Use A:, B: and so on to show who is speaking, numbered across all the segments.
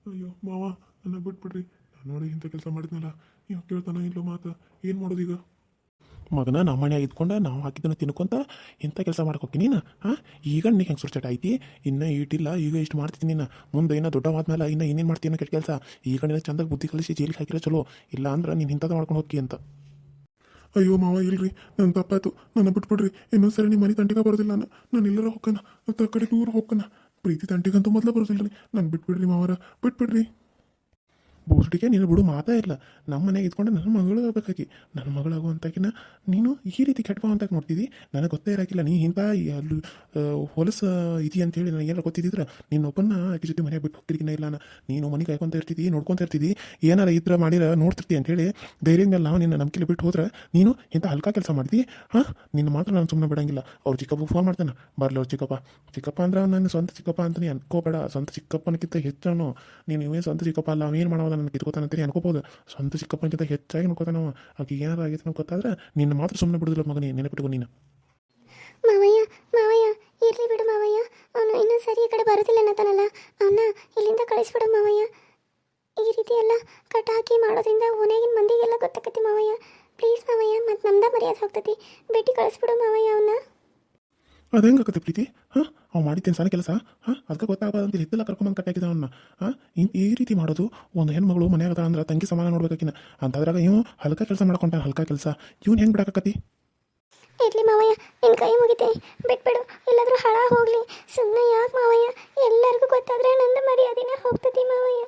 A: ಅಯ್ಯೋ ಮಾವ, ನನ್ನ ಬಿಟ್ಬಿಡ್ರಿ. ನಾನು ನೋಡಿ ಇಂಥ ಕೆಲಸ ಮಾಡಿದ್ನಲ್ಲ, ನೀವು ಕೇಳ್ತಾನ ಇಲ್ಲೋ ಮಾತು. ಏನು ಮಾಡೋದು ಈಗ? ಮಗನ ನಮ್ಮ ಮನ್ಯಾಗ ಇದ್ಕೊಂಡು ನಾವು ಹಾಕಿದ್ದನ್ನು ತಿನ್ಕೊಂತ ಇಂಥ ಕೆಲಸ ಮಾಡ್ಕೋಕಿ ನೀನು. ಹಾಂ, ಈಗ ನೀನು ಹೆಂಗೆ ಸುರ್ಚಟ ಐತಿ, ಇನ್ನೂ ಈಟಿಲ್ಲ, ಈಗ ಇಷ್ಟು ಮಾಡ್ತೀನಿ ನೀನು. ಮುಂದೆ ಇನ್ನೂ ದೊಡ್ಡವಾದ್ಮೇಲೆ ಇನ್ನೂ ಏನೇನು ಮಾಡ್ತೀನಿ ಕೆಟ್ಟ ಕೆಲಸ. ಈಗ ನೀನು ಚಂದಾಗಿ ಬುದ್ಧಿ ಕಲಿಸಿ ಜೈಲಿಗೆ ಹಾಕಿರೋ ಚಲೋ, ಇಲ್ಲ ಅಂದ್ರೆ ನೀನು ಇಂಥದ್ದು ಮಾಡ್ಕೊಂಡು ಹೋಗಿ ಅಂತ. ಅಯ್ಯೋ ಮಾವ, ಇಲ್ರಿ, ನನ್ನ ತಪ್ಪಾಯ್ತು, ನನ್ನ ಬಿಟ್ಬಿಡ್ರಿ. ಇನ್ನೊಂದು ಸರಿ ನಿಮ್ಮ ಮನೆ ತಂಟಿಗೆ ಬರೋದಿಲ್ಲ. ನಾನು ಎಲ್ಲರ ಹೋಗ್ಕನ ಮತ್ತು ಆ ಕಡೆ ದೂರ ಹೋಗ್ಕನ. ಪ್ರೀತಿ ತಂಟಿಗಂತೂ ಮೊದಲೇ ಬರೋದಿಲ್ಲ ರೀ. ನಾನು ಬಿಟ್ಬಿಡ್ರಿ ಮಾವರ, ಬಿಟ್ಬಿಡ್ರಿ. ಬೋಸ್ಟಿಗೆ ನೀನು ಬಿಡು ಮಾತಾ ಇಲ್ಲ. ನಮ್ಮ ಮನೆಗೆ ಇದ್ಕೊಂಡು ನನ್ನ ಮಗಳು ಆಗಬೇಕಾಗಿ, ನನ್ನ ಮಗಳಾಗುವಂತಾಕಿನ ನೀನು ಈ ರೀತಿ ಕೆಟ್ಟವ ಅಂತ ನೋಡ್ತಿದ್ದಿ. ನನಗೆ ಗೊತ್ತೇ ಇರಾಕಿಲ್ಲ ನೀ ಇಂಥ ಅಲ್ಲಿ ಹೊಲಸು ಇದಿ ಅಂತೇಳಿ ನನಗೆ ಏನಾರು ಗೊತ್ತಿದ್ದಿದ್ರೆ ನಿನ್ನೊಬ್ಬನ ಆಕೆ ಜೊತೆ ಮನೆಗೆ ಬಿಟ್ಟು ಹೋಗ್ತಿರ್ಕಿನ ಇಲ್ಲ. ನೀನು ಮನೆ ಕಾಯ್ಕೊಂತ ಇರ್ತಿದ್ದಿ, ನೋಡ್ಕೊತ ಇರ್ತಿದ್ದಿ. ಏನಾರ ಇದ್ರೆ ಮಾಡಿರ ನೋಡ್ತಿರ್ತಿ ಅಂತೇಳಿ ಧೈರ್ಯದ ಮೇಲೆ ನಾವು ನಿನ್ನ ನಂಬಿಕೆಲಿ ಬಿಟ್ಟು ಹೋದ್ರೆ ನೀನು ಇಂಥ ಹಲ್ಕ ಕೆಲಸ ಮಾಡ್ತಿ. ಹಾಂ, ನಿನ್ನ ಮಾತ್ರ ನಾನು ಸುಮ್ಮನೆ ಬಿಡಂಗಿಲ್ಲ. ಅವ್ರು ಚಿಕ್ಕಪ್ಪ ಫೋನ್ ಮಾಡ್ತಾನೆ, ಬರಲಿ ಅವ್ರು ಚಿಕ್ಕಪ್ಪ ಅಂದ್ರೆ ನನ್ನ ಸ್ವಂತ ಚಿಕ್ಕಪ್ಪ ಅಂತ ನೀ ಅನ್ಕೋಬೇಡ. ಸ್ವಂತ ಚಿಕ್ಕಪ್ಪನಕ್ಕಿಂತ ಹೆಚ್ಚಾನು ನೀನು ಇವೇನು ಸ್ವಂತ ಚಿಕ್ಕಪ್ಪ ಅಲ್ಲ, ಅವೇನು ಮಾಡೋದ ನನ್ನ ಕಿತ್ಕೋತಾನೆ ಅಂತೀನಿ ಅನ್ಕೋಬೋದು. ಸ್ವಂತ ಚಿಕ್ಕಪ್ಪನಕ್ಕಿಂತ ಹೆಚ್ಚಾಗಿ ನೋಡ್ಕೋತಾನೆ ನಾವು. ಆಕೆ ಏನಾರು ಆಗೈತೆ ನಾವು ಗೊತ್ತಾದ್ರೆ ನಿನ್ನ ಮಾತ್ರ ಸುಮ್ಮನೆ ಬಿಡೋದಿಲ್ಲ ಮಗನೇ, ನೆನಪಿಟ್ಕೊ ನೀನು.
B: ಮಾವಯ್ಯ ಮಾವಯ್ಯ, ಇರ್ಲಿ ಬಿಡು ಮಾವಯ್ಯ. ಅವನು ಇನ್ನೊಂದು ಸರಿ ಈ ಕಡೆ ಬರೋದಿಲ್ಲ ಅನ್ನತಾನಲ್ಲ, ಅವನ್ನ ಇಲ್ಲಿಂದ ಕಳಿಸ್ಬಿಡು ಮಾವಯ್ಯ. ಈ ರೀತಿ ಎಲ್ಲ ಕಟ್ ಹಾಕಿ ಮಾಡೋದ್ರಿಂದ ಓನೇಗಿನ ಮಂದಿಗೆಲ್ಲ ಗೊತ್ತಾಕತಿ ಮಾವಯ್ಯ. ಪ್ಲೀಸ್ ಮಾವಯ್ಯ, ಮತ್ತು ನಮ್ದ ಮರ್ಯಾದೆ ಹೋಗ್ತತಿ. ಭೇಟಿ ಕಳಿಸ್ಬಿಡು ಮಾವಯ್ಯ ಅವನ್ನ.
A: ಅದು ಹೆಂಗೆ ಆಗುತ್ತೆ ಪ್ರೀತಿ? ಹಾಂ, ಅವ್ನು ಮಾಡಿದ್ದೇನೆ ಸಣ್ಣ ಕೆಲಸ. ಹಾಂ, ಅದಕ್ಕೆ ಗೊತ್ತಾಗಬಾರ್ದಂತ ಹಿದ್ದೆಲ್ಲ ಕರ್ಕೊಂಬಂದು ಕಟ್ಟಾಕಿದ ಅವನ್ನ. ಹಾಂ, ಈ ರೀತಿ ಮಾಡೋದು ಒಂದು ಹೆಣ್ಮಗಳು ಮನೆಯಾಗದ ಅಂದ್ರೆ ತಂಗಿ ಸಮಾನ ನೋಡ್ಬೇಕಾಕಿನ ಅಂತದ್ರಾಗ ಇವು ಹಲ್ಕ ಕೆಲಸ ಮಾಡ್ಕೊಂತಾನೆ. ಹಲ್ಕ ಕೆಲಸ ಇವ್ನು ಹೆಂಗೆ ಬಿಡಾಕತಿ?
B: ಇರ್ಲಿ ಮಾವಯ್ಯ, ನಿನ್ನ ಕೈ ಮುಗಿತೀನಿ, ಬಿಟ್ಬಿಡು. ಎಲ್ಲಾದರೂ ಹಳ ಹೋಗ್ಲಿ, ಸುಮ್ಮನೆ ಯಾಕೆ ಮಾವಯ್ಯ? ಎಲ್ಲರಿಗೂ ಗೊತ್ತಾದ್ರೆ ನಂದು ಮರ್ಯಾದೆನೇ ಹೋಗ್ತತಿ ಮಾವಯ್ಯ.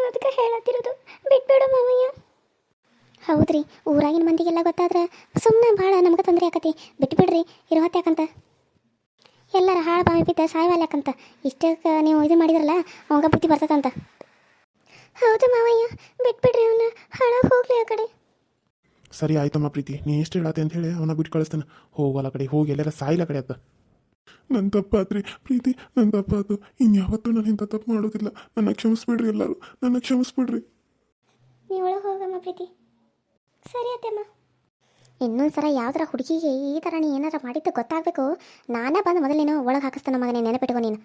B: ಅದಕ್ಕೆ ಹೇಳತ್ತಿರೋದು, ಬಿಟ್ಬಿಡು ಮಾವಯ್ಯ. ಹೌದ್ರಿ, ಊರಾಗಿನ ಮಂದಿಗೆಲ್ಲ ಗೊತ್ತಾದ್ರೆ ಸುಮ್ಮನೆ ಭಾಳ ನಮ್ಗೆ ತೊಂದರೆ ಆಕತಿ. ಬಿಟ್ಬಿಡ್ರಿ, ಇರೋತ್ ಯಾಕಂತ. ಎಲ್ಲರ ಹಾಳು ಬಾವಿ ಬಿದ್ದ ಸಾಯವಾಲ ಯಾಕಂತ. ಇಷ್ಟಕ್ಕೆ ನೀವು ಇದು ಮಾಡಿದ್ರಲ್ಲ, ಅವಾಗ ಬುದ್ಧಿ ಬರ್ತದಂತ. ಹೌದು ಮಾವಯ್ಯ, ಬಿಟ್ಬಿಡ್ರಿ ಅವನ್ನ, ಹಾಳಾಗಿ ಹೋಗ್ಲಿ ಆ ಕಡೆ.
A: ಸರಿ ಆಯ್ತಮ್ಮ ಪ್ರೀತಿ, ನೀ ಎಷ್ಟು ಹೇಳತ್ತೆ ಅಂತ ಹೇಳಿ ಅವನ್ನ ಬಿಟ್ಟು ಕಳಿಸ್ತಾನೆ. ಹೋಗಲ್ಲ ಕಡೆ, ಹೋಗಿ ಎಲ್ಲರ ಸಾಯಿಲ್ಲ ಕಡೆ ಅತ್ತ. ನನ್ನ ತಪ್ಪಾತ್ರಿ ಪ್ರೀತಿ, ನನ್ನ ತಪ್ಪಾತು. ಇನ್ಯಾವತ್ತೂ ನಾನು ಇಂಥ ತಪ್ಪು ಮಾಡೋದಿಲ್ಲ. ನನ್ನ ಕ್ಷಮಿಸ್ಬಿಡ್ರಿ, ಎಲ್ಲರೂ ನನ್ನ ಕ್ಷಮಿಸ್ಬಿಡ್ರಿ.
B: ನೀವು ಒಳಗೆ ಹೋಗಮ್ಮ ಪ್ರೀತಿ. ಸರಿ ಅತ್ತಮ್ಮ. ಇನ್ನೊಂದು ಸಲ ಯಾವ್ದಾರ ಹುಡುಗಿಗೆ ಈ ಥರ ನೀ ಏನಾರ ಮಾಡಿದ್ದು ಗೊತ್ತಾಗಬೇಕು. ನಾನೇ ಬಂದು ಮೊದಲೇನೋ ಒಳಗೆ ಹಾಕಿಸ್ತಾನ ಮಗನೇ, ನೆನಪಿಟ್ಕೊ ನೀನು.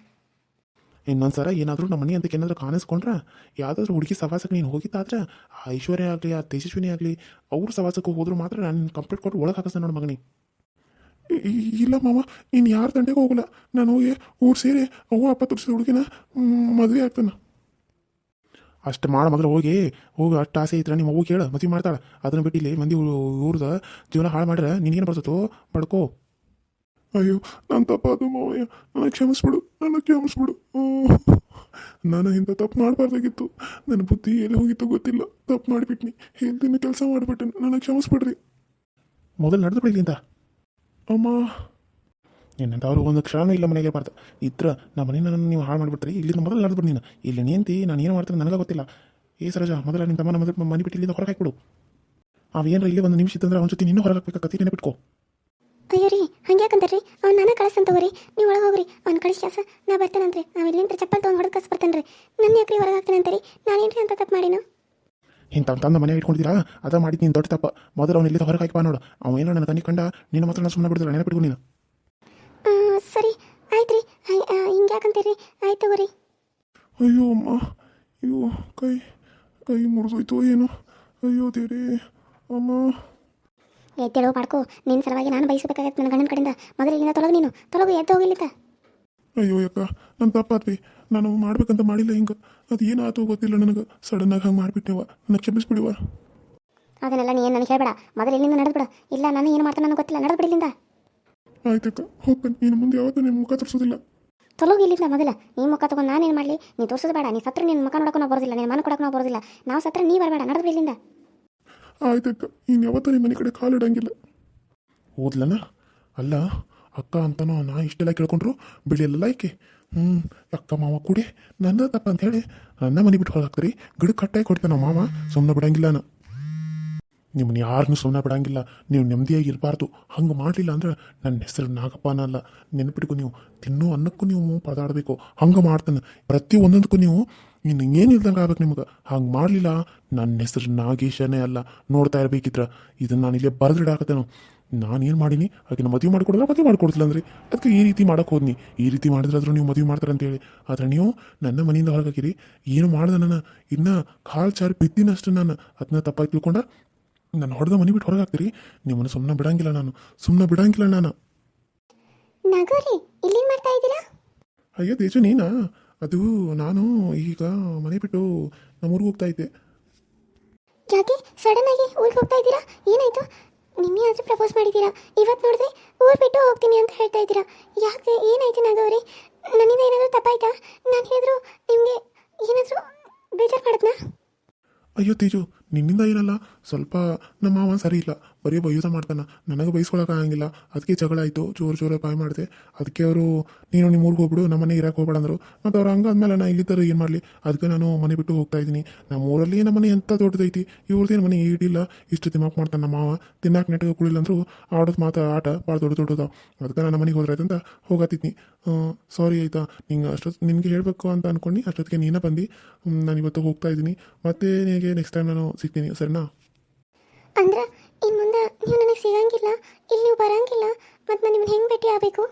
A: ಇನ್ನೊಂದ್ಸರ ಏನಾದರೂ ನಮ್ಮ ಮನೆ ಅಂತಕ್ಕೆ ಏನಾದರೂ ಕಾಣಿಸ್ಕೊಂಡ್ರೆ, ಯಾವುದಾದ್ರೂ ಹುಡುಗಿ ಸವಾಸಕ್ಕೆ ನೀನು ಹೋಗಿದ್ದಾದ್ರೆ, ಆ ಐಶ್ವರ್ಯ ಆಗಲಿ, ಆ ತೇಜಸ್ವಿನಿ ಆಗಲಿ, ಅವ್ರ ಸವಾಸಕ್ಕೆ ಹೋದ್ರು ಮಾತ್ರ ನಾನು ಕಂಪ್ಲೀಟ್ ಕೊಟ್ಟು ಒಳಗೆ ಹಾಕಿಸ್ತಾನೆ ನೋಡಿ ಮಗನಿ. ಇಲ್ಲ ಮಾವ, ಇನ್ನು ಯಾರ ತಂಟೆಗೂ ಹೋಗಲ್ಲ. ನಾನು ಹೋಗಿ ಊರು ಸೇರಿ ಅವ್ವ ಅಪ್ಪ ತೋರಿಸಿದ ಹುಡುಗಿನ ಮದುವೆ ಆಗ್ತಾನೆ. ಅಷ್ಟು ಮಾಡ ಮೊದಲು ಹೋಗಿ ಅಷ್ಟು ಆಸೆ ಐತ್ರ ನಿಮ್ಮ ಅವ್ವ ಕೇಳ ಮದುವೆ ಮಾಡ್ತಾಳೆ. ಅದನ್ನ ಬಿಟ್ಟು ಇಲ್ಲಿ ಮಂದಿ ಊರ್ದ ಜೀವನ ಹಾಳು ಮಾಡ್ರೆ ನಿನಗೇನು ಬರ್ತತೋ ಬಡ್ಕೋ. ಅಯ್ಯೋ, ನನ್ನ ತಪ್ಪಾದು ಮಾವಯ್ಯ, ನನಗೆ ಕ್ಷಮಿಸ್ಬಿಡು, ನನಗೆ ಕ್ಷಮಿಸ್ಬಿಡು. ನಾನು ಇಂಥ ತಪ್ಪು ಮಾಡಬಾರ್ದಾಗಿತ್ತು. ನನ್ನ ಬುದ್ಧಿ ಎಲ್ಲಿ ಹೋಗಿತ್ತು ಗೊತ್ತಿಲ್ಲ. ತಪ್ಪು ಮಾಡಿಬಿಟ್ನಿ, ಹೇಳ್ತೀನಿ ಕೆಲಸ ಮಾಡಿಬಿಟ್ಟೆ. ನನಗೆ ಕ್ಷಮಿಸ್ಬಿಡ್ರಿ. ಮೊದಲು ನಡೆದು ಬಿಡಲಿಂದ ಅಮ್ಮ. ಏನಂತ ಅವ್ರು ಒಂದು ಕ್ಷಣ ಇಲ್ಲ ಮನೆಗೆ ಇರಬಾರ್ದು. ಇದ್ರ ನಮ್ಮ ಮನೆ ನೀವು ಹಾಳು ಮಾಡಿಬಿಟ್ರಿ. ಇಲ್ಲಿಂದ ಮೊದಲು ನಡೆದು ಬಿಡಿ ನೀನು. ಇಲ್ಲಿ ನಿಂತಿ ನಾನು ಏನು ಮಾಡ್ತೀನಿ ನನಗೆ ಗೊತ್ತಿಲ್ಲ. ಸರೋಜ, ಮೊದಲ ನಿಮ್ಮ ತಮ್ಮನ ಮನೆ ಬಿಟ್ಟು ಇಲ್ಲಿಂದ ಹೊರಗೆ ಹಾಕ್ಬಿಡು. ಅವೇನಾರ ಇಲ್ಲಿ ಒಂದು ನಿಮಿಷ ಇತ್ತಂದ್ರೆ ಅವನ ಜೊತೆ ಇನ್ನೂ ಹೊರಗೆ ಹಾಕ್ಬೇಕಾಗತ್ತೆ, ನೆನಪಿಟ್ಕೋ.
B: ಅಯ್ಯೋ ರೀ, ಹಂಗೆ ಯಾಕಂತಾರ್ರಿ? ಅವ್ನು ನಾನು ಕಳಿಸ್ತಂತ ತಗೋರಿ, ನೀವು ಒಳಗೆ ಹೋಗ್ರಿ. ಅವ್ನು ಕಳಿಸಿ ಕೆಲಸ ನಾ ಬರ್ತೇನಂತ್ರಿ. ನಾವು ಇಲ್ಲಿಂದ ಚಪ್ಪಲ್ ತೊಗೊಂಡು ಹೊಡೆದು ಕಳ್ಸಿ ಬರ್ತೇನೆ ರೀ. ನನ್ನ ಯಾಕ್ರಿ ಹೊರಗೆ ಹಾಕ್ತೇನೆ ಅಂತೀರಿ? ನಾನೇನ್ರಿ ಅಂತ ತಪ್ಪು ಮಾಡಿನು?
A: ಇಂಥ ತಂದ ಮನೆ ಇಟ್ಕೊಂಡಿದ್ದೀರಾ, ಅದ ಮಾಡಿದ್ದು ನೀನು ದೊಡ್ಡ ತಪ್ಪ. ಮೊದಲು ಅವ್ನು ಇಲ್ಲಿಂದ ಹೊರಗೆ ಹಾಕಿ ನೋಡು. ಅವನೇನೋ ನನ್ನ ಕಣ್ಣಿ ಕಂಡ ನಿನ್ನ ಮಾತ್ರ ನಾನು ಸುಮ್ಮನೆ ಬಿಡ್ದಿಲ್ಲ, ನೆನಪಿಟ್ಕೊ ನೀನು.
B: ಸರಿ ಆಯ್ತು ರೀ, ಹಿಂಗೆ ಯಾಕಂತೀರಿ? ಆಯ್ತು ತಗೋರಿ.
A: ಅಯ್ಯೋ ಅಮ್ಮ, ಅಯ್ಯೋ ಕೈ ಕೈ ಮುರಿದೋಯ್ತು ಏನು? ಅಯ್ಯೋ ದೇವ್ರೇ ಅಮ್ಮ.
B: ಎದ್ದೇಳೋ ಮಾಡ್ಕೋ, ನಿನ್ನ ಸಲುವಾಗಿ ನಾನು ಬಯಸಬೇಕಾಗತ್ತೆ ನನ್ನ ಗಂಡನ ಕಡೆಯಿಂದ. ಮೊದಲು ಇಲ್ಲಿಂದ ತೊಲಗು ಎದ್ದು ಹೋಗಿಲ್ಲಿತ್ತ.
A: ಅಯ್ಯೋ ಯಾಕ, ನನ್ನ ತಪ್ಪಾತ್ರಿ. ನಾನು ಮಾಡ್ಬೇಕಂತ ಮಾಡಿಲ್ಲ. ಹಿಂಗೆ ಅದು ಏನಾಯ್ತು ಗೊತ್ತಿಲ್ಲ ನನಗೆ. ಸಡನ್ನಾಗಿ ಹಂಗೆ ಮಾಡಿಬಿಟ್ಟೆವ, ನನಗೆ ಕ್ಷಮಿಸ್ಬಿಡಿವ.
B: ಅದನ್ನೆಲ್ಲ ನೀ ಏನು ನನಗೆ ಹೇಳಬೇಡ. ಮೊದಲು ಇಲ್ಲಿಂದ ನಡೆದ್ಬಿಡ. ಇಲ್ಲ ನಾನು ಏನು ಮಾಡ್ತಾನೆ ನನಗೆ ಗೊತ್ತಿಲ್ಲ, ನಡೆದು ಬಿಡಿಲ್ಲಿಂದ.
A: ಆಯ್ತಕ್ಕ, ಹೋಗ್ತಾನೆ. ಇನ್ನು ಮುಂದೆ ಯಾವತ್ತೂ ನಿಮ್ಮ ಮುಖ ತೋರಿಸೋದಿಲ್ಲ.
B: ತೊಲಗು ಇಲ್ಲಿಂದ ಮೊದಲ. ನೀ ಮುಖ ತಗೊಂಡು ನಾನೇನು ಮಾಡಲಿ? ನೀ ತೋರಿಸೋದು ಬೇಡ. ನೀ ಸತ್ರ ನಿನ್ನ ಮುಖ ನೋಡೋಕೆ ನಾವು ಬರೋದಿಲ್ಲ, ನಿನ್ನ ಮನೆ ಕೊಡೋಕೆ ನಾವು ಬರೋದಿಲ್ಲ. ನಾವು ಸತ್ರ ನೀ ಬರಬೇಡ, ನಡೆದು ಬಿಡಿಲ್ಲಿಂದ.
A: ಆಯ್ತಕ್ಕ, ಇನ್ನು ಯಾವತ್ತೂ ನಿಮ್ಮ ಮನೆ ಕಡೆ ಕಾಲಿಡಂಗಿಲ್ಲ. ಓದ್ಲನ ಅಲ್ಲ ಅಕ್ಕ ಅಂತನೋ ನಾ ಇಷ್ಟೆಲ್ಲ ಕೇಳ್ಕೊಂಡ್ರು ಬಿಳಿಯಲ್ಲ ಈಕೆ. ಅಕ್ಕ ಮಾವ ಕೂಡಿ ನನ್ನ ತಪ್ಪ ಅಂತ ಹೇಳಿ ನನ್ನ ಮನೆ ಬಿಟ್ಟು ಹೊರಗೆ ಗಿಡಕ್ಕೆ ಕಟ್ಟಾಗಿ ಕೊಡ್ತಾನೆ ನಮ್ಮ ಮಾವ. ಸುಮ್ಮನೆ ಬಿಡಂಗಿಲ್ಲ ನಾನು. ನಿಮ್ಮನ್ನ ಯಾರನ್ನೂ ಸುಮ್ಮನೆ ಬಿಡಂಗಿಲ್ಲ. ನೀವು ನೆಮ್ಮದಿಯಾಗಿ ಇರಬಾರ್ದು. ಹಂಗೆ ಮಾಡಲಿಲ್ಲ ಅಂದ್ರೆ ನನ್ನ ಹೆಸರು ನಾಗಪ್ಪನ ಅಲ್ಲ, ನೆನಪಿಟ್ಕೊ. ನೀವು ತಿನ್ನೋ ಅನ್ನಕ್ಕೂ ನೀವು ಪದಾಡಬೇಕು. ಹಂಗೆ ಮಾಡ್ತಾನೆ ಪ್ರತಿ ಒಂದೊಂದಕ್ಕೂ ನೀವು ಇನ್ನು ಏನು ಇಲ್ದಂಗೆ ಆಗ್ಬೇಕು ನಿಮ್ಗೆ. ಹಂಗೆ ಮಾಡಲಿಲ್ಲ ನನ್ನ ಹೆಸರು ನಾಗೇಶನೇ ಅಲ್ಲ. ನೋಡ್ತಾ ಇರಬೇಕಿದ್ರ ಇದನ್ನು ನಾನು ಇಲ್ಲೇ ಬರೆದಿಡಾಕತ್ತೇನು. ನಾನೇನು ಮಾಡೀನಿ ಆಕಿನ ಮದುವೆ ಮಾಡಿಕೊಡಿದ್ರೆ ಮದುವೆ ಮಾಡಿಕೊಡ್ತಿಲ್ಲ ಅಂದ್ರೆ ಅದಕ್ಕೆ ಈ ರೀತಿ ಮಾಡಕ್ಕೆ ಹೋದ್ನಿ. ಈ ರೀತಿ ಮಾಡಿದ್ರಾದ್ರೂ ನೀವು ಮದುವೆ ಮಾಡ್ತಾರೆ ಅಂತೇಳಿ. ಆದರೆ ನೀವು ನನ್ನ ಮನೆಯಿಂದ ಹೊರಗಾಕಿರಿ. ಏನು ಮಾಡ್ದೆ ನಾನು ಇನ್ನು ಕಾಲು ಚಾರಿ ಬಿದ್ದಿನಷ್ಟು ನಾನು ಅದನ್ನ ತಪ್ಪಾಗಿ ತಿಳ್ಕೊಂಡ ನಾನು ಹೊಡೆದ ಮನೆ ಬಿಟ್ಟು ಹೊರಗೆ ಹಾಕ್ತೀರಿ. ನಿಮ್ಮನ್ನು ಸುಮ್ಮನೆ ಬಿಡಂಗಿಲ್ಲ ನಾನು, ಸುಮ್ಮನೆ ಬಿಡಂಗಿಲ್ಲ ನಾನು.
B: ನಾಗೋರಿ ಇಲ್ಲೇನು ಮಾಡ್ತಾ ಇದ್ದೀರಾ?
A: ಅಯ್ಯೋ ತೇಜು ನೀನಾ? ಅದು ನಾನು ಈಗ ಮನೆ ಬಿಟ್ಟು ನಮ್ಮೂರಿಗೆ ಹೋಗ್ತಾ ಇದ್ದೆ.
B: ಯಾಕೆ ಸಡನ್ ಆಗಿ ಊರಿಗೆ ಹೋಗ್ತಾ ಇದ್ದೀರಾ? ಏನಾಯ್ತು? ನಿನ್ನೆ ಆದರೂ ಪ್ರಪೋಸ್ ಮಾಡಿದ್ದೀರಾ, ಇವತ್ತು ನೋಡಿದ್ರೆ ಊರು ಬಿಟ್ಟು ಹೋಗ್ತೀನಿ ಅಂತ ಹೇಳ್ತಾ ಇದ್ದೀರಾ. ಯಾಕೆ ಏನಾಯ್ತು ನಾಗೌರಿ? ನನ್ನಿಂದ ಏನಾದರೂ ತಪ್ಪಾಯ್ತಾ? ನಾನು ಏನಾದರೂ ನಿಮಗೆ ಏನಾದರೂ ಬೇಜಾರು ಮಾಡಿದ್ನಾ?
A: ಅಯ್ಯೋ ತೇಜು, ನಿನ್ನಿಂದ ಏನಲ್ಲ, ಸ್ವಲ್ಪ ನಮ್ಮ ಮಾವ ಸರಿ ಇಲ್ಲ, ಬರೀ ಬೈಯೂತ ಮಾಡ್ತಾನೆ. ನನಗೆ ಬೈಸ್ಕೊಳಕ್ಕಾಗಂಗಿಲ್ಲ. ಅದಕ್ಕೆ ಜಗಳ ಆಯಿತು, ಜೋರು ಬಾಯ್ ಮಾಡಿದೆ. ಅದಕ್ಕೆ ಅವರು ನೀನು ನಿಮ್ಮ ಊರಿಗೆ ಹೋಗ್ಬಿಡು, ನಮ್ಮ ಮನೆಗೆ ಇರಕ್ಕೆ ಹೋಗ್ಬೇಡ ಅಂದರು. ಮತ್ತು ಅವ್ರು ಹಂಗಾದ್ಮೇಲೆ ನಾನು ಇಲ್ಲಿದ್ದರು ಏನು ಮಾಡಲಿ, ಅದಕ್ಕೆ ನಾನು ಮನೆ ಬಿಟ್ಟು ಹೋಗ್ತಾ ಇದ್ದೀನಿ. ನಮ್ಮ ಊರಲ್ಲಿ ನಮ್ಮ ಮನೆ ಎಂಥ ದೊಡ್ಡದೈತಿ, ಇವ್ರದ್ದೇನು ಮನೆ ಈಡಿಲ್ಲ. ಇಷ್ಟು ದಿಮಾಕ್ ಮಾಡ್ತಾನೆ ನಮ್ಮ ಮಾವ. ತಿನ್ನಾಕ ನೆಟ್ಟಿಗೆ ಕುಳಿಲ್ಲ ಅಂದರು. ಆಡೋದು ಆಟ ಭಾಳ ದೊಡ್ಡದ. ಅದಕ್ಕೆ ನಾನು ಮನೆಗೆ ಹೋದ್ರೆ ಆಯ್ತಂತ ಹೋಗತ್ತಿದ್ನಿ. ಸಾರಿ ಆಯಿತಾ, ನಿಂಗೆ ಅಷ್ಟೊತ್ತು ನಿನಗೆ ಹೇಳಬೇಕು ಅಂತ ಅಂದ್ಕೊಂಡು ಅಷ್ಟೊತ್ತಿಗೆ ನೀನೇ ಬಂದು. ನಾನು ಇವತ್ತು ಹೋಗ್ತಾ ಇದ್ದೀನಿ. ಮತ್ತೆ ನಿನಗೆ ನೆಕ್ಸ್ಟ್ ಟೈಮ್ ನಾನು ಸಿಗ್ತೀನಿ, ಸರಿನಾ?
B: ಅಂದ್ರೆ ಇನ್ನು ಮುಂದೆ ನೀವು ನನಗೆ ಸಿಗಂಗಿಲ್ಲ, ಇಲ್ಲಿ ನೀವು ಬರಂಗಿಲ್ಲ, ಮತ್ತು ನಾನು ನಿಮ್ಮನ್ನು ಹೆಂಗೆ ಭೇಟಿ ಆಗಬೇಕು?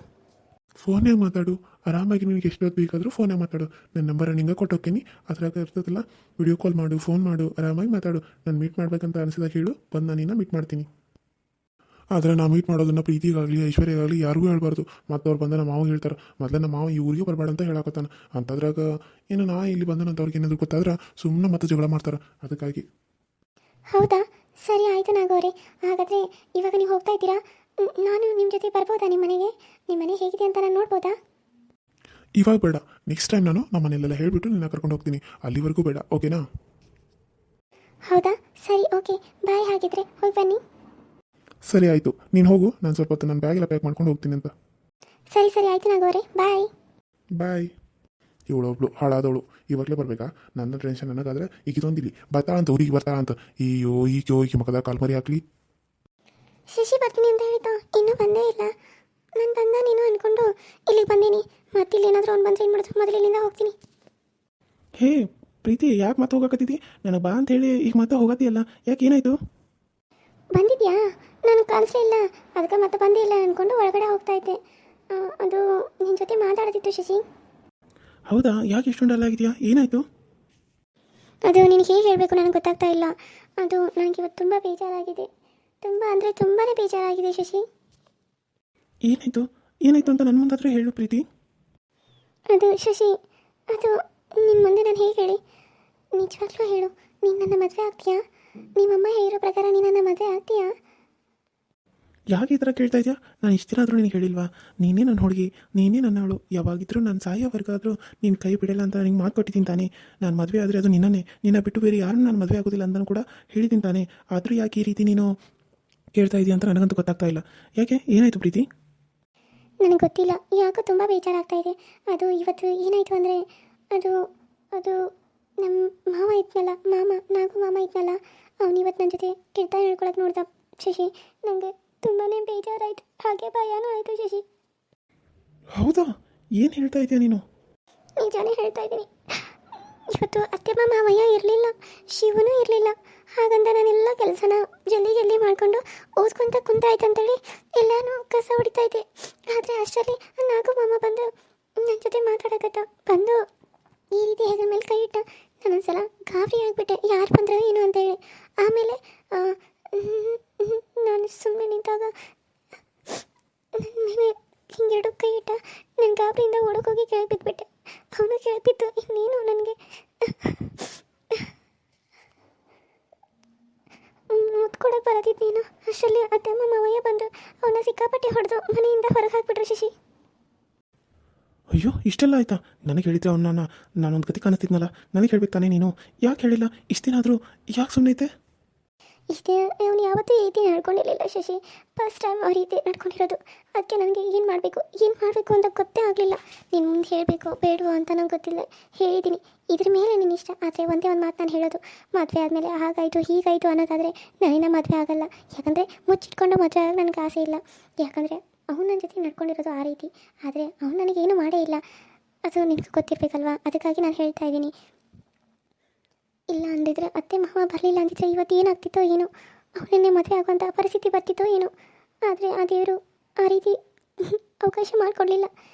A: ಫೋನ್ಯಾಗ ಮಾತಾಡು ಆರಾಮಾಗಿ. ನಿನಗೆ ಎಷ್ಟೊತ್ತು ಬೇಕಾದರೂ ಫೋನ್ಯಾಗ ಮಾತಾಡು. ನನ್ನ ನಂಬರ್ ನಿಂಗೆ ಕೊಟ್ಟೋಗ್ತೀನಿ, ಅದ್ರಾಗ ಇರ್ತದಲ್ಲ. ವಿಡಿಯೋ ಕಾಲ್ ಮಾಡು, ಫೋನ್ ಮಾಡು, ಆರಾಮಾಗಿ ಮಾತಾಡು. ನಾನು ಮೀಟ್ ಮಾಡ್ಬೇಕಂತ ಅನಿಸಿದಾಗ ಹೇಳು, ಬಂದು ನಾನು ಮೀಟ್ ಮಾಡ್ತೀನಿ. ಆದರೆ ನಾ ಮೀಟ್ ಮಾಡೋದನ್ನು ಪ್ರೀತಿಗಾಗಲಿ ಐಶ್ವರ್ಯಗಾಗಲಿ ಯಾರಿಗೂ ಹೇಳ್ಬಾರ್ದು. ಮತ್ತು ಅವ್ರು ಬಂದ ನಮ್ಮ ಮಾವ ಹೇಳ್ತಾರೆ, ಮೊದಲೇ ನಮ್ಮ ಮಾವ ಈ ಊರಿಗೆ ಬರಬೇಡ ಅಂತ ಹೇಳಕತ್ತಾನ. ಅಂತದ್ರಾಗ ಏನು ನಾ ಇಲ್ಲಿ ಬಂದನಂತ ಅವ್ರಿಗೆ ಏನಾದರೂ ಗೊತ್ತಾದ್ರೆ ಸುಮ್ಮನೆ ಮತ್ತೆ ಜಗಳ ಮಾಡ್ತಾರೆ. ಅದಕ್ಕಾಗಿ.
B: ಹೌದಾ, ಸರಿ ಆಯಿತು ನಾಗೌರಿ. ಹಾಗಾದರೆ ಇವಾಗ ನೀವು ಹೋಗ್ತಾ ಇದ್ದೀರಾ? ನಾನು ನಿಮ್ಮ ಜೊತೆ ಬರ್ಬೋದಾ ನಿಮ್ಮ ಮನೆಗೆ? ನಿಮ್ಮ ಮನೆ ಹೇಗಿದೆ ಅಂತ ನಾನು ನೋಡ್ಬೋದಾ?
A: ಇವಾಗ ಬೇಡ, ನೆಕ್ಸ್ಟ್ ಟೈಮ್ ನಾನು ನಮ್ಮ ಮನೆಯಲ್ಲೆಲ್ಲ ಹೇಳಿಬಿಟ್ಟು ನಿನ್ನ ಕರ್ಕೊಂಡು ಹೋಗ್ತೀನಿ. ಅಲ್ಲಿವರೆಗೂ ಬೇಡ, ಓಕೆನಾ?
B: ಹೌದಾ, ಸರಿ, ಓಕೆ, ಬಾಯ್. ಹಾಗಿದ್ರೆ ಹೋಗಿ ಬನ್ನಿ.
A: ಸರಿ ಆಯಿತು, ನೀನು ಹೋಗು. ನಾನು ಸ್ವಲ್ಪ ಹೊತ್ತು ನನ್ನ ಬ್ಯಾಗೆಲ್ಲ ಪ್ಯಾಕ್ ಮಾಡ್ಕೊಂಡು ಹೋಗ್ತೀನಿ ಅಂತ.
B: ಸರಿ ಸರಿ ಆಯಿತು ನಾಗೌರಿ, ಬಾಯ್.
A: ಬಾಯ್. ಇವಳೊಬ್ಳು ಹಾಳಾದವಳು ಇವಾಗಲೇ ಬರಬೇಕಾ? ನನ್ನ ಟೆನ್ಷನ್ ನನಗಾದ್ರೆ ಈಗಿದೊಂದಿಲ್ಲಿ ಬರ್ತಾ ಅಂತ, ಊರಿಗೆ ಬರ್ತಾ ಅಂತ. ಅಯ್ಯೋ ಈಕೆ ಮಕ್ಕದ ಕಾಲ್ಮರಿ ಹಾಕ್ಲಿ.
B: ಶಶಿ ಬರ್ತೀನಿ ಅಂತ ಹೇಳ್ತಾ ಇನ್ನೂ ಬಂದೇ ಇಲ್ಲ. ನಾನು ಬಂದ ನೀನು ಅಂದ್ಕೊಂಡು ಇಲ್ಲಿಗೆ ಬಂದೀನಿ. ಮತ್ತೆ ಇಲ್ಲಿ ಏನಾದರೂ ಅವ್ನು ಬಂದರೆ ಏನು ಮಾಡೋದು? ಮೊದಲು ಇಲ್ಲಿಂದ ಹೋಗ್ತೀನಿ.
A: ಹೇ ಪ್ರೀತಿ, ಯಾಕೆ ಮತ್ತೆ ಹೋಗಕತ್ತಿದ್ದಿ? ನನಗೆ ಬಾ ಅಂತ ಹೇಳಿ ಈಗ ಮತ್ತೆ ಹೋಗತ್ತಿಯಲ್ಲ, ಯಾಕೆ ಏನಾಯಿತು?
B: ಬಂದಿದ್ಯಾ? ನಾನು ಕಾಣಿಸ್ಲೇ ಇಲ್ಲ, ಅದಕ್ಕೆ ಮತ್ತೆ ಬಂದೇ ಇಲ್ಲ ಅಂದ್ಕೊಂಡು ಒಳಗಡೆ ಹೋಗ್ತಾ ಇದ್ದೆ. ಅದು ನಿನ್ನ ಜೊತೆ ಮಾತಾಡ್ತಿತ್ತು ಶಶಿ.
A: ಹೌದಾ, ಯಾಕೆ ಇಷ್ಟೊಂದು ಡಲ್ ಆಗಿದೆಯಾ? ಏನಾಯಿತು?
B: ಅದು ನಿನಗೆ ಹೇಗೆ ಹೇಳಬೇಕು ನನಗೆ ಗೊತ್ತಾಗ್ತಾ ಇಲ್ಲ. ಅದು ನನಗೆ ಇವತ್ತು ತುಂಬ ಬೇಜಾರಾಗಿದೆ. ತುಂಬ ಅಂದರೆ ತುಂಬಾ ಬೇಜಾರಾಗಿದೆ ಶಶಿ.
A: ಏನಾಯಿತು ಏನಾಯಿತು ಅಂತ ನನ್ನ ಮುಂದಾದರೂ ಹೇಳು ಪ್ರೀತಿ.
B: ಅದು ಶಶಿ, ಅದು ನಿನ್ನ ಮುಂದೆ ನಾನು ಹೇಗೆ ಹೇಳಿ? ನಿಜವಾಗ್ಲೂ ಹೇಳು, ನೀನು ನನ್ನ ಮದುವೆ ಆಗ್ತೀಯಾ? ನಿಮ್ಮಮ್ಮ ಹೇಳಿರೋ ಪ್ರಕಾರ ನೀನು ನನ್ನ ಮದುವೆ ಆಗ್ತೀಯಾ?
A: ಯಾಕೆ ಈ ಥರ ಕೇಳ್ತಾ ಇದೆಯಾ? ನಾನು ಇಷ್ಟು ದಿನ ಆದರೂ ನಿನಗೆ ಹೇಳಿಲ್ವಾ? ನೀನೇ ನನ್ನ ಹುಡುಗಿ, ನೀನೇ ನನ್ನವಳು. ಯಾವಾಗಿದ್ದರೂ ನಾನು ಸಾಯೋವರೆಗಾದರೂ ನೀನು ಕೈ ಬಿಡಲ್ಲ ಅಂತ ನಿಂಗೆ ಮಾತು ಕೊಟ್ಟಿದ್ದೀನಿ ತಾನೆ. ನಾನು ಮದುವೆ ಆದರೆ ಅದು ನಿನ್ನನ್ನೇ, ನಿನ್ನ ಬಿಟ್ಟು ಬೇರೆ ಯಾರನ್ನೂ ನಾನು ಮದುವೆ ಆಗೋದಿಲ್ಲ ಅಂತಲೂ ಕೂಡ ಹೇಳಿದ್ದೀನಿ ತಾನೆ. ಆದರೂ ಯಾಕೆ ಈ ರೀತಿ ನೀನು ಕೇಳ್ತಾ ಇದೆಯಾ ಅಂತ ನನಗಂತೂ ಗೊತ್ತಾಗ್ತಾ ಇಲ್ಲ. ಯಾಕೆ ಏನಾಯಿತು ಪ್ರೀತಿ?
B: ನನಗೆ ಗೊತ್ತಿಲ್ಲ, ಯಾಕೋ ತುಂಬ ಬೇಜಾರಾಗ್ತಾ ಇದೆ. ಅದು ಇವತ್ತು ಏನಾಯಿತು ಅಂದರೆ, ಅದು ಅದು ನಮ್ಮ ಮಾವ ಇದ್ನಲ್ಲ, ನಾಗು ಮಾಮ ಇದ್ನಲ್ಲ, ಅವನು ಇವತ್ತು ನನ್ನ ಜೊತೆ ಕಿರ್ತಾ ಹೇಳ್ಕೊಳಕ್ಕೆ ನೋಡ್ದ ಶಶಿ. ನನಗೆ ತುಂಬಾ ಬೇಜಾರಾಯಿತು, ಹಾಗೆ ಭಯನೂ ಆಯಿತು ಶಶಿ.
A: ಹೌದಾ, ಏನು ಹೇಳ್ತಾ ಇದೆಯಾ ನೀನು?
B: ನಿಜಾನೇ ಹೇಳ್ತಾ ಇದ್ದೀನಿ. ಇವತ್ತು ಅತ್ತೆಮ್ಮ ಮಾವಯ್ಯ ಇರಲಿಲ್ಲ, ಶಿವನೂ ಇರಲಿಲ್ಲ. ಹಾಗಂತ ನಾನೆಲ್ಲ ಕೆಲಸನ ಜಲ್ದಿ ಮಾಡಿಕೊಂಡು ಓದ್ಕೊತ ಕುಂತಾಯ್ತಂತೇಳಿ ಎಲ್ಲನೂ ಕಸ ಹೊಡಿತಾ ಇದ್ದೆ. ಆದರೆ ಅಷ್ಟರಲ್ಲಿ ನಾಗು ಮಾಮ ಬಂದು ನನ್ನ ಜೊತೆ ಮಾತಾಡಕತ್ತ. ಬಂದು ಈ ರೀತಿ ಹೆಗಲ ಮೇಲೆ ಕೈ ಇಟ್ಟ. ನಾನೊಂದ್ಸಲ ಗಾಬರಿ ಆಗಿಬಿಟ್ಟೆ, ಯಾರು ಬಂದ್ರೆ ಏನು ಅಂತೇಳಿ. ಆಮೇಲೆ ನಾನು ಸುಮ್ಮನೆ ನಿಂತಾಗ ನನ್ನ ಮೇಲೆ ಹಿಂಗೆರಡು ಕೈ ಇಟ್ಟ. ನನ್ನ ಗಾಬರಿಯಿಂದ ಓಡೋಕೋಗಿ ಕೆಳಗೆ ಬಿದ್ದುಬಿಟ್ಟೆ. ಅವನು ಕೆಳಗೆ ಬಿದ್ದು ಇನ್ನೇನು ನನಗೆ ಮುತ್ಕೊಡಕ್ಕೆ ಬರದಿದ್ದೇನು. ಅಷ್ಟರಲ್ಲಿ ಅತ್ತಮ್ಮ ಮಾವಯ್ಯ ಬಂದು ಅವನ್ನ ಸಿಕ್ಕಾಪಟ್ಟೆ ಹೊಡೆದು ಮನೆಯಿಂದ ಹೊರಗೆ ಹಾಕ್ಬಿಟ್ರು ಶಶಿ.
A: ಅಯ್ಯೋ, ಇಷ್ಟೆಲ್ಲ ಆಯಿತಾ? ನನಗೆ ಹೇಳಿದ್ರೆ ಅವನ್ನ ನಾನೊಂದು ಗತಿ ಕಾಣಿಸ್ತಿದ್ನಲ್ಲ, ನನಗೆ ಹೇಳ್ಬೇಕು ತಾನೇ ನೀನು. ಯಾಕೆ ಹೇಳಿಲ್ಲ? ಇಷ್ಟು ದಿನ ಆದರೂ ಯಾಕೆ ಸುಮ್ಮನೆ ಐತೆ?
B: ಇಷ್ಟೇ, ಅವನು ಯಾವತ್ತೂ ಈ ರೀತಿ ನಡ್ಕೊಂಡಿರಲಿಲ್ಲ ಶಶಿ. ಫಸ್ಟ್ ಟೈಮ್ ಆ ರೀತಿ ನಡ್ಕೊಂಡಿರೋದು. ಅದಕ್ಕೆ ನನಗೆ ಏನು ಮಾಡಬೇಕು ಅಂತ ಗೊತ್ತೇ ಆಗಲಿಲ್ಲ. ನೀನು ಮುಂದೆ ಹೇಳಬೇಕು ಬೇಡವೋ ಅಂತ ನಂಗೆ ಗೊತ್ತಿಲ್ಲ. ಹೇಳಿದ್ದೀನಿ, ಇದ್ರ ಮೇಲೆ ನಿನ್ನ ಇಷ್ಟ. ಆದರೆ ಒಂದೇ ಒಂದು ಮಾತು ನಾನು ಹೇಳೋದು, ಮದುವೆ ಆದಮೇಲೆ ಹಾಗಾಯಿತು ಹೀಗಾಯಿತು ಅನ್ನೋದಾದರೆ ನನ್ನಿಂದ ಮದುವೆ ಆಗಲ್ಲ. ಯಾಕಂದರೆ ಮುಚ್ಚಿಟ್ಕೊಂಡು ಮದುವೆ ಆಗೋಕ್ಕೆ ನನಗೆ ಆಸೆ ಇಲ್ಲ. ಯಾಕಂದರೆ ಅವ್ನು ನನ್ನ ಜೊತೆ ನಡ್ಕೊಂಡಿರೋದು ಆ ರೀತಿ. ಆದರೆ ಅವ್ನು ನನಗೇನು ಮಾಡೇ ಇಲ್ಲ, ಅದು ನಿನಗೆ ಗೊತ್ತಿರಬೇಕಲ್ವಾ? ಅದಕ್ಕಾಗಿ ನಾನು ಹೇಳ್ತಾ ಇದ್ದೀನಿ. ಇಲ್ಲ ಅಂದಿದ್ರೆ, ಅತ್ತೆ ಮಾವ ಬರಲಿಲ್ಲ ಅಂದಿದ್ರೆ ಇವತ್ತು ಏನಾಗ್ತಿತ್ತೋ ಏನೋ, ಅವನನ್ನೇ ಮದುವೆ ಆಗುವಂಥ ಪರಿಸ್ಥಿತಿ ಬರ್ತಿತ್ತೋ ಏನೋ. ಆದರೆ ಆ ದೇವರು ಆ ರೀತಿ ಅವಕಾಶ ಮಾಡಿಕೊಡ್ಲಿಲ್ಲ.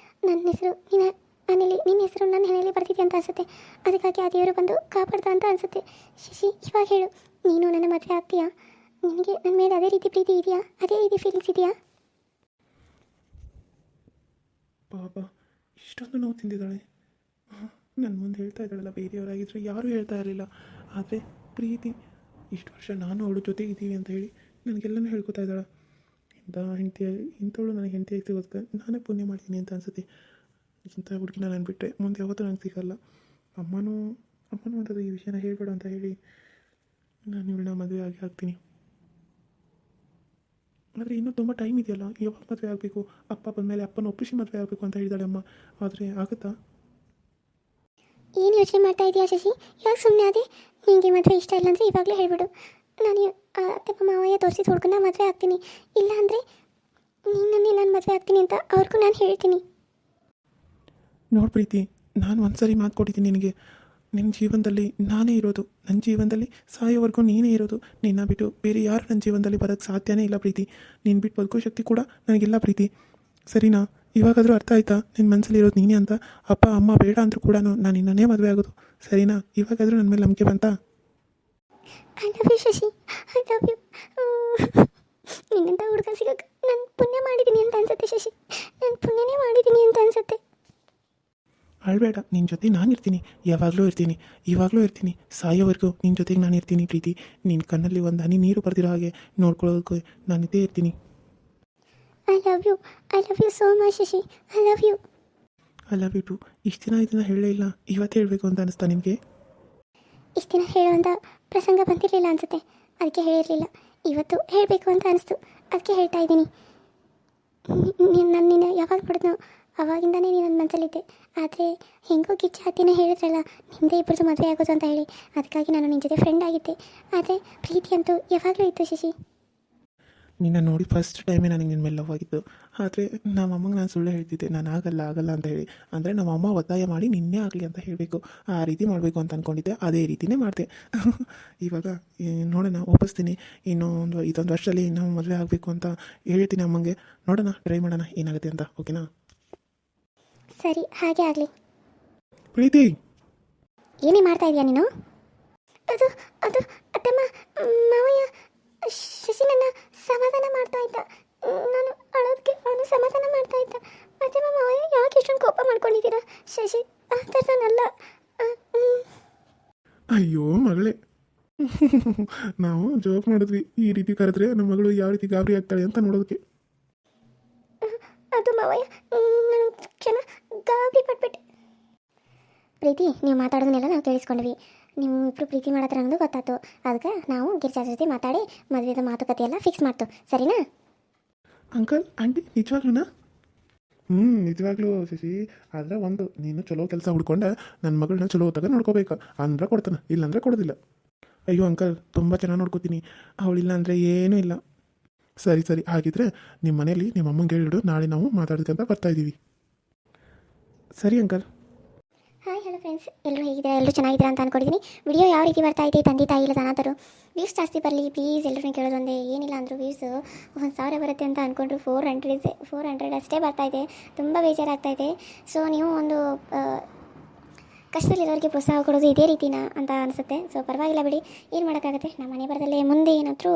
B: ನನ್ನ ಹೆಸರು ನಿನ್ನ ಮನೇಲಿ, ನಿನ್ನ ಹೆಸರು ನನ್ನ ಮನೆಯಲ್ಲಿ ಬರ್ತಿದೆ ಅಂತ ಅನಿಸುತ್ತೆ. ಅದಕ್ಕಾಗಿ ಆ ದೇವರು ಬಂದು ಕಾಪಾಡ್ದ ಅಂತ ಅನಿಸುತ್ತೆ. ಶಶಿ, ಇವಾಗ ಹೇಳು, ನೀನು ನನ್ನ ಮದುವೆ ಆಗ್ತೀಯಾ? ನಿನಗೆ ನನ್ನ ಮೇಲೆ ಅದೇ ರೀತಿ ಪ್ರೀತಿ ಇದೆಯಾ? ಅದೇ ರೀತಿ ಫೀಲಿಂಗ್ಸ್ ಇದೆಯಾ?
A: ಪಾಪ ಇಷ್ಟೊಂದು ನೋವು ತಿಂದಿದ್ದಾಳೆ. ನನ್ನ ಮುಂದೆ ಹೇಳ್ತಾ ಇದ್ದಾಳಲ್ಲ, ಬೇರೆಯವರಾಗಿದ್ದರೆ ಯಾರೂ ಹೇಳ್ತಾ ಇರಲಿಲ್ಲ. ಆದರೆ ಪ್ರೀತಿ ಇಷ್ಟು ವರ್ಷ ನಾನು ಅವಳ ಜೊತೆಗಿದ್ದೀವಿ ಅಂತ ಹೇಳಿ ನನಗೆಲ್ಲನೂ ಹೇಳ್ಕೊತಾ ಇದ್ದಾಳೆ. ಇಂಥವಳು ನನಗೆ ಹೆಂಡತಿ ಸಿಗೋದಕ್ಕೆ ನಾನೇ ಪುಣ್ಯ ಮಾಡ್ತೀನಿ ಅಂತ ಅನಿಸುತ್ತೆ. ಇಂಥ ಹುಡುಗಿನ ನಾನು ಬಿಟ್ಟರೆ ಮುಂದೆ ಯಾವತ್ತೂ ನನಗೆ ಸಿಗಲ್ಲ. ಅಮ್ಮನೂ ಅಂತದ್ದು ಈ ವಿಷಯನ ಹೇಳ್ಬೇಡ ಅಂತ ಹೇಳಿ ನಾನು ಇವಳನ್ನ ಮದುವೆ ಆಗ್ತೀನಿ. ಆದರೆ ಇನ್ನೂ ತುಂಬ ಟೈಮ್ ಇದೆಯಲ್ಲ, ಯಾವಾಗ ಮದುವೆ ಆಗಬೇಕು? ಅಪ್ಪ ಬಂದಮೇಲೆ ಅಪ್ಪನ ಒಪ್ಪಿಸಿ ಮದುವೆ ಆಗಬೇಕು ಅಂತ ಹೇಳಿದಾಳೆ ಅಮ್ಮ. ಆದರೆ ಆಗುತ್ತಾ?
B: ಏನು ಯೋಚನೆ ಮಾಡ್ತಾ ಇದೆಯಾ ಶಶಿ? ಯಾಕೆ ಸುಮ್ಮನೆ ಅದೇ? ನಿನಗೆ ಮದುವೆ ಇಷ್ಟ ಇಲ್ಲ ಅಂದರೆ ಇವಾಗಲೇ ಹೇಳಿಬಿಡು. ನಾನು ಅತ್ತೆ ಮಾವಯ್ಯ ತೋರಿಸಿದ ಹುಡುಗನ ಮದುವೆ ಆಗ್ತೀನಿ. ಇಲ್ಲ ಅಂದರೆ ನಿನ್ನನ್ನೇ ನಾನು ಮದುವೆ ಆಗ್ತೀನಿ ಅಂತ ಅವ್ರಿಗೂ ನಾನು ಹೇಳ್ತೀನಿ.
A: ನೋಡು ಪ್ರೀತಿ, ನಾನು ಒಂದು ಸರಿ ಮಾತು ಕೊಟ್ಟಿದ್ದೀನಿ ನಿನಗೆ. ನಿನ್ನ ಜೀವನದಲ್ಲಿ ನಾನೇ ಇರೋದು, ನನ್ನ ಜೀವನದಲ್ಲಿ ಸಾಯೋವರೆಗೂ ನೀನೇ ಇರೋದು. ನಿನ್ನ ಬಿಟ್ಟು ಬೇರೆ ಯಾರು ನನ್ನ ಜೀವನದಲ್ಲಿ ಬರೋಕ್ಕೆ ಸಾಧ್ಯನೇ ಇಲ್ಲ ಪ್ರೀತಿ. ನೀನು ಬಿಟ್ಟು ಬದುಕೋ ಶಕ್ತಿ ಕೂಡ ನನಗಿಲ್ಲ ಪ್ರೀತಿ, ಸರಿನಾ? ಇವಾಗಾದರೂ ಅರ್ಥ ಆಯ್ತಾ ನಿನ್ನ ಮನಸ್ಸಲ್ಲಿ ಇರೋದು ನೀನೇ ಅಂತ? ಅಪ್ಪ ಅಮ್ಮ ಬೇಡ ಅಂದರೂ ಕೂಡ ನಾನು ನಿನ್ನನ್ನೇ ಮದುವೆ ಆಗೋದು, ಸರಿನಾ? ಇವಾಗಾದರೂ ನನ್ನ ಮೇಲೆ ನಂಬಿಕೆ ಬಂತಾ?
B: I love you Shashi, I love you. ನಿನ್ನಂಥ ಹುಡುಗ ಸಿಗೋಕ್ಕೆ ನಾನು ಪುಣ್ಯ ಮಾಡಿದ್ದೀನಿ ಅಂತ ಅನ್ಸುತ್ತೆ ಶಶಿ. ನಾನು ಪುಣ್ಯನೇ ಮಾಡಿದ್ದೀನಿ ಅಂತ ಅನ್ಸುತ್ತೆ.
A: ಅಳಬೇಡ, ನಿನ್ನ ಜೊತೆ ನಾನು ಇರ್ತೀನಿ, ಯಾವಾಗಲೂ ಇರ್ತೀನಿ, ಇವಾಗಲೂ ಇರ್ತೀನಿ, ಸಾಯೋವರೆಗೂ ನಿನ್ನ ಜೊತೆಗೆ ನಾನು ಇರ್ತೀನಿ ಪ್ರೀತಿ. ನಿನ್ನ ಕಣ್ಣಲ್ಲಿ ಒಂದು ಹನಿ ನೀರು ಬರ್ದಿರೋ ಹಾಗೆ ನೋಡ್ಕೊಳ್ಳೋದಕ್ಕೆ ನಾನಿದ್ದೇ ಇರ್ತೀನಿ.
B: I love you so much Shashi, I love you.
A: I love you too. ಇಷ್ಟು ದಿನ ಇದನ್ನು ಹೇಳಲೇ ಇಲ್ಲ, ಇವತ್ತು ಹೇಳಬೇಕು ಅಂತ ಅನಿಸ್ತಾ ನಿಮಗೆ?
B: ಇಷ್ಟು ದಿನ ಹೇಳುವಂಥ ಪ್ರಸಂಗ ಬಂದಿರಲಿಲ್ಲ ಅನಿಸುತ್ತೆ, ಅದಕ್ಕೆ ಹೇಳಿರಲಿಲ್ಲ. ಇವತ್ತು ಹೇಳಬೇಕು ಅಂತ ಅನಿಸ್ತು, ಅದಕ್ಕೆ ಹೇಳ್ತಾ ಇದ್ದೀನಿ. ನಿನ್ನ ಯಾವಾಗ ನೋಡಿದ್ನೋ ಅವಾಗಿಂದನೇ ನೀನು ನನ್ನ ಮನಸ್ಸಲ್ಲಿದ್ದೆ. ಆದರೆ ಹೆಂಗೋ ಗಿಚ್ಚ ಹತ್ತಿನ ಹೇಳಿದ್ರಲ್ಲ ನಿಮ್ಮದೇ ಇಬ್ಬರದು ಮದುವೆ ಆಗೋದು ಅಂತ ಹೇಳಿ, ಅದಕ್ಕಾಗಿ ನಾನು ನಿನ್ನ ಜೊತೆ ಫ್ರೆಂಡ್ ಆಗಿದ್ದೆ. ಆದರೆ ಪ್ರೀತಿ ಅಂತೂ ಯಾವಾಗಲೂ ಇತ್ತು ಶಶಿ.
A: ನಿನ್ನ ನೋಡಿ ಫಸ್ಟ್ ಟೈಮೇ ನನಗೆ ನಿನ್ನ ಮೇಲೆ ಲವ್ ಆಗಿದ್ದು. ಆದರೆ ನಮ್ಮ ಅಮ್ಮಗೆ ನಾನು ಸುಳ್ಳು ಹೇಳ್ತಿದ್ದೆ, ನಾನು ಆಗಲ್ಲ ಅಂತ ಹೇಳಿ. ಅಂದರೆ ನಮ್ಮ ಅಮ್ಮ ಒತ್ತಾಯ ಮಾಡಿ ನಿನ್ನೆ ಆಗಲಿ ಅಂತ ಹೇಳಬೇಕು, ಆ ರೀತಿ ಮಾಡಬೇಕು ಅಂತ ಅಂದ್ಕೊಂಡಿದ್ದೆ, ಅದೇ ರೀತಿಯೇ ಮಾಡಿದೆ. ಇವಾಗ ನೋಡೋಣ, ಒಪ್ಪಿಸ್ತೀನಿ. ಇದೊಂದು ವರ್ಷದಲ್ಲಿ ನಾವು ಮದುವೆ ಆಗಬೇಕು ಅಂತ ಹೇಳ್ತೀನಿ ಅಮ್ಮಂಗೆ. ನೋಡೋಣ, ಟ್ರೈ ಮಾಡೋಣ ಏನಾಗುತ್ತೆ ಅಂತ. ಓಕೆನಾ?
B: ಸರಿ, ಹಾಗೆ ಆಗಲಿ.
A: ಪ್ರೀತಿ,
B: ಏನೇ ಮಾಡ್ತಾ ಇದೀಯಾ ನೀನು? ಅದು ಅತ್ತಮ್ಮ, ಮಾವಯ್ಯ, ಶಶಿ ನನ್ನ ಸಮಾಧಾನ ಮಾಡ್ತಾ ಇದ್ದ. ನಾನು ಅಳೋದಕ್ಕೆ ಅವನು ಸಮಾಧಾನ ಮಾಡ್ತಾ ಇದ್ದ. ಅತ್ತಮ್ಮ ಮಾವಯ್ಯ, ಯಾಕೆ ಇಷ್ಟೊಂದು ಕೋಪ ಮಾಡ್ಕೊಂಡಿದ್ದೀರಾ? ಶಶಿ ಆ ಥರನಲ್ಲ.
A: ಅಯ್ಯೋ ಮಗಳೇ, ನಾವು ಜೋಕ್ ಮಾಡಿದ್ವಿ, ಈ ರೀತಿ ಕರೆದ್ರೆ ನಮ್ಮ ಮಗಳು ಯಾವ ರೀತಿ ಗಾಬರಿ ಆಗ್ತಾಳೆ ಅಂತ ನೋಡೋದಕ್ಕೆ.
B: ಅದು ಮಾವಯ್ಯ, ನಾನು ಕ್ಷಣ ಗಾಬರಿ ಪಟ್ಬಿಟ್ಟೆ. ಪ್ರೀತಿ, ನೀವು ಮಾತಾಡೋದನ್ನೆಲ್ಲ ನಾವು ಕೇಳಿಸ್ಕೊಂಡ್ವಿ. ನೀವು ಇಬ್ಬರು ಪ್ರೀತಿ ಮಾಡತ್ರ ಅನ್ನೋದು ಗೊತ್ತಾಯ್ತು. ಅದಕ್ಕೆ ನಾವು ಗಿರಿಜಾ ಜೊತೆ ಮಾತಾಡಿ ಮದುವೆದ ಮಾತುಕತೆ ಎಲ್ಲ ಫಿಕ್ಸ್ ಮಾಡ್ತು, ಸರಿನಾ?
A: ಅಂಕಲ್, ಆಂಟಿ, ನಿಜವಾಗ್ಲೂನಾ? ನಿಜವಾಗ್ಲೂ ಶಶಿ. ಆದರೆ ಒಂದು, ನೀನು ಚಲೋ ಕೆಲಸ ಹುಡ್ಕೊಂಡೆ ನನ್ನ ಮಗಳನ್ನ ಚಲೋ ಹೊತ್ತಾಗ ನೋಡ್ಕೋಬೇಕು. ಅಂದ್ರೆ ಕೊಡ್ತಾನೆ, ಇಲ್ಲಾಂದರೆ ಕೊಡೋದಿಲ್ಲ. ಅಯ್ಯೋ ಅಂಕಲ್, ತುಂಬ ಚೆನ್ನಾಗಿ ನೋಡ್ಕೋತೀನಿ. ಅವಳಿಲ್ಲ ಅಂದರೆ ಏನೂ ಇಲ್ಲ. ಸರಿ, ಹಾಗಿದ್ರೆ ನಿಮ್ಮ ಮನೇಲಿ ನಿಮ್ಮ ಅಮ್ಮಂಗೆ ಹೇಳಿಡು, ನಾಳೆ ನಾವು ಮಾತಾಡೋದಕ್ಕಂತ ಬರ್ತಾಯಿದ್ದೀವಿ. ಸರಿ ಅಂಕಲ್.
B: ಹಾಯ್, ಹಲೋ ಫ್ರೆಂಡ್ಸ್, ಎಲ್ಲರೂ ಹೇಗಿದ್ದಾರೆ? ಎಲ್ಲರೂ ಚೆನ್ನಾಗಿದ್ದೀರಾ ಅಂತ ಅಂದ್ಕೊಂಡಿದ್ದೀನಿ. ವಿಡಿಯೋ ಯಾವ ರೀತಿ ಬರ್ತಾ ಇದೆ, ತಂದೆ ತಾಯಿ ಇಲ್ಲ ಅನಾಥರು ವ್ಯೂಸ್ ಜಾಸ್ತಿ ಬರಲಿ ಪ್ಲೀಸ್. ಎಲ್ಲರೂ ಕೇಳೋದು ಒಂದೇ, ಏನಿಲ್ಲ ಅಂದರೂ ವ್ಯೂಸು 1000 ಬರುತ್ತೆ ಅಂತ ಅಂದ್ಕೊಂಡ್ರು 400 ಅಷ್ಟೇ ಬರ್ತಾಯಿದೆ. ತುಂಬ ಬೇಜಾರಾಗ್ತಾಯಿದೆ. ಸೊ ನೀವು ಒಂದು ಕಷ್ಟದಲ್ಲಿರೋರಿಗೆ ಪ್ರೋತ್ಸಾಹ ಕೊಡೋದು ಇದೇ ರೀತಿನ ಅಂತ ಅನಿಸುತ್ತೆ. ಸೊ ಪರವಾಗಿಲ್ಲ ಬಿಡಿ, ಏನು ಮಾಡೋಕ್ಕಾಗುತ್ತೆ. ನಮ್ಮ ಮನೆ ಬರದಲ್ಲೇ ಮುಂದೆ ಏನಾದರೂ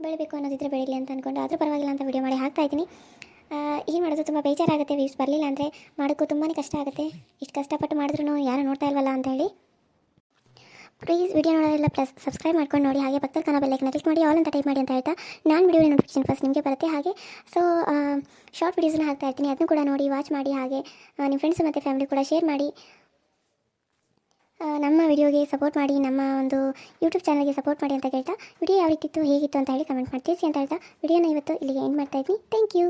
B: ಬೆಳಿಬೇಕು ಅನ್ನೋದಿದ್ರೆ ಬೆಳೀಲಿ ಅಂತ ಅಂದ್ಕೊಂಡು, ಆದರೂ ಪರವಾಗಿಲ್ಲ ಅಂತ ವಿಡಿಯೋ ಮಾಡಿ ಹಾಕ್ತಾಯಿದ್ದೀನಿ. ಏನು ಮಾಡೋದು, ತುಂಬ ಬೇಜಾರಾಗುತ್ತೆ. ವ್ಯೂಸ್ ಬರಲಿಲ್ಲ ಅಂದರೆ ಮಾಡೋಕ್ಕೂ ತುಂಬಾ ಕಷ್ಟ ಆಗುತ್ತೆ. ಇಷ್ಟು ಕಷ್ಟಪಟ್ಟು ಮಾಡಿದ್ರೂ ಯಾರು ನೋಡ್ತಾ ಇಲ್ವಲ್ಲ ಅಂತ ಹೇಳಿ. ಪ್ಲೀಸ್ ವಿಡಿಯೋ ನೋಡೋದಿಲ್ಲ ಪ್ಲಸ್ ಸಬ್ಸ್ಕ್ರೈಬ್ ಮಾಡ್ಕೊಂಡು ನೋಡಿ. ಹಾಗೆ ಪಕ್ಕದಲ್ಲಿ ಕಾಣೋ ಬೆಲ್ಲೈಕನ್ನ ಕ್ಲಿಕ್ ಮಾಡಿ ಆಲ್ ಅಂತ ಟೈಪ್ ಮಾಡಿ ಅಂತ ಹೇಳ್ತಾ, ನಾನು ವಿಡಿಯೋ ನೋಟಿಫಿಕೇಶನ್ ಫಸ್ಟ್ ನಿಮಗೆ ಬರುತ್ತೆ. ಹಾಗೆ ಸೊ ಶಾರ್ಟ್ ವೀಡಿಯೋಸ್ನ ಹಾಕ್ತಾ ಇರ್ತೀನಿ, ಅದನ್ನು ಕೂಡ ನೋಡಿ ವಾಚ್ ಮಾಡಿ. ಹಾಗೆ ನಿಮ್ಮ ಫ್ರೆಂಡ್ಸ್ ಮತ್ತು ಫ್ಯಾಮಿಲಿ ಕೂಡ ಶೇರ್ ಮಾಡಿ. ನಮ್ಮ ವಿಡಿಯೋಗೆ ಸಪೋರ್ಟ್ ಮಾಡಿ, ನಮ್ಮ ಒಂದು ಯೂಟ್ಯೂಬ್ ಚಾನಲ್ಗೆ ಸಪೋರ್ಟ್ ಮಾಡಿ ಅಂತ ಹೇಳ್ತಾ, ವಿಡಿಯೋ ಯಾವ ರೀತಿ ಇತ್ತು ಹೇಗಿತ್ತು ಅಂತ ಹೇಳಿ ಕಮೆಂಟ್ ಮಾಡಿ ತಿಳಿಸಿ ಅಂತ ಹೇಳ್ತಾ ವಿಡಿಯೋನ ಇವತ್ತು ಇಲ್ಲಿಗೆ ಎಂಡ್ ಮಾಡ್ತಾ ಇದ್ದೀನಿ. Thank you.